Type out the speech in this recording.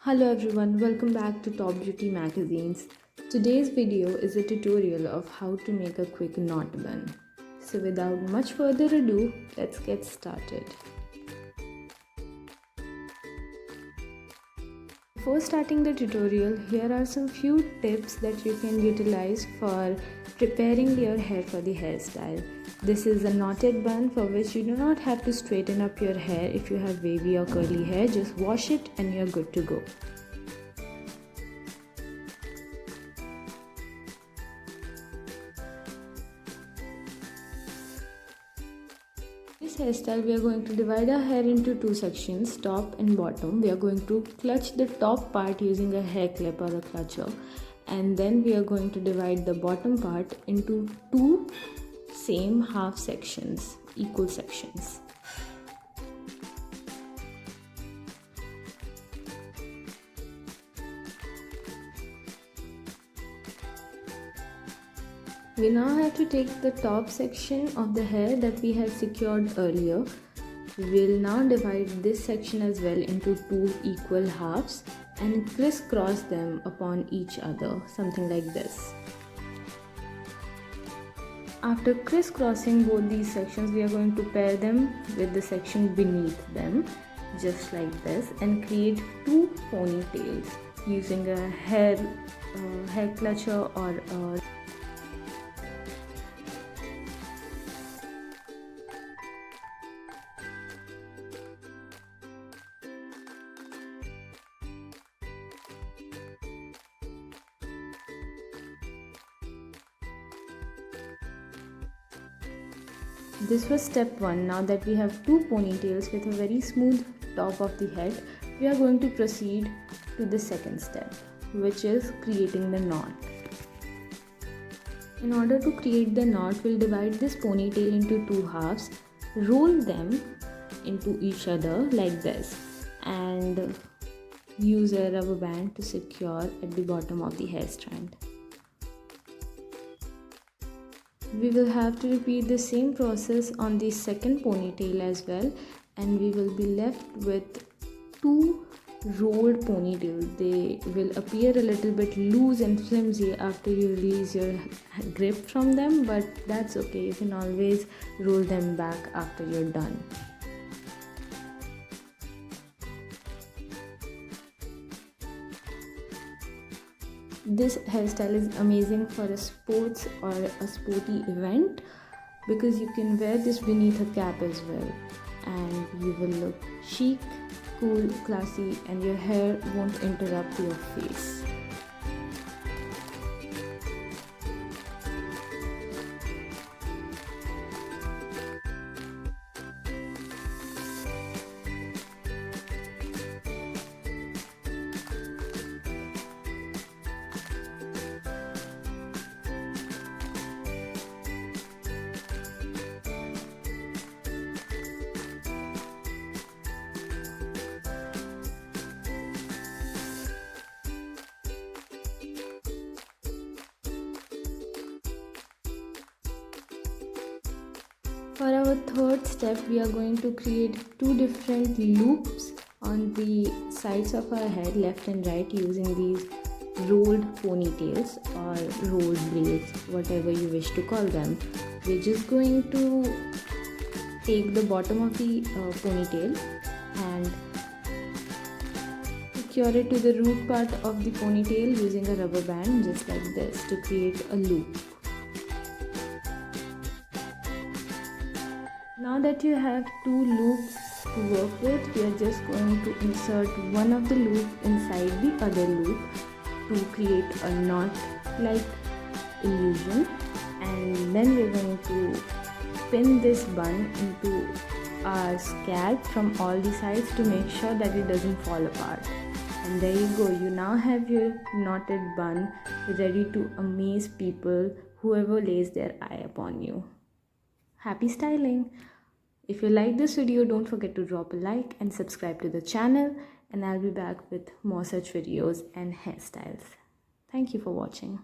Hello everyone, welcome back to Top Beauty Magazines. Today's video is a tutorial of how to make a quick knot bun. So without much further ado, let's get started. Before starting the tutorial, here are some few tips that you can utilize for preparing your hair for the hairstyle. This is a knotted bun for which you do not have to straighten up your hair. If you have wavy or curly hair, just wash it and you're good to go. This hairstyle, we are going to divide our hair into two sections, top and bottom. We are going to clutch the top part using a hair clip or a clutcher, and then we are going to divide the bottom part into two same half sections, equal sections. We now have to take the top section of the hair that we had secured earlier. We'll now divide this section as well into two equal halves and crisscross them upon each other, something like this. After crisscrossing both these sections, we are going to pair them with the section beneath them, just like this, and create two ponytails using a hair clutcher or a This was step 1. Now that we have two ponytails with a very smooth top of the head, we are going to proceed to the second step, which is creating the knot. In order to create the knot, we'll divide this ponytail into two halves, roll them into each other like this, and use a rubber band to secure at the bottom of the hair strand. We will have to repeat the same process on the second ponytail as well, and we will be left with two rolled ponytails. They will appear a little bit loose and flimsy after you release your grip from them, but that's okay. You can always roll them back after you're done. This hairstyle is amazing for a sports or a sporty event because you can wear this beneath a cap as well, and you will look chic, cool, classy, and your hair won't interrupt your face. For our third step, we are going to create two different loops on the sides of our head, left and right, using these rolled ponytails or rolled braids, whatever you wish to call them. We're just going to take the bottom of the ponytail and secure it to the root part of the ponytail using a rubber band, just like this, to create a loop. Now that you have two loops to work with, we are just going to insert one of the loops inside the other loop to create a knot-like illusion, and then we're going to pin this bun into our scalp from all the sides to make sure that it doesn't fall apart. And there you go, you now have your knotted bun ready to amaze people, whoever lays their eye upon you. Happy styling! If you like this video, don't forget to drop a like and subscribe to the channel, and I'll be back with more such videos and hairstyles. Thank you for watching.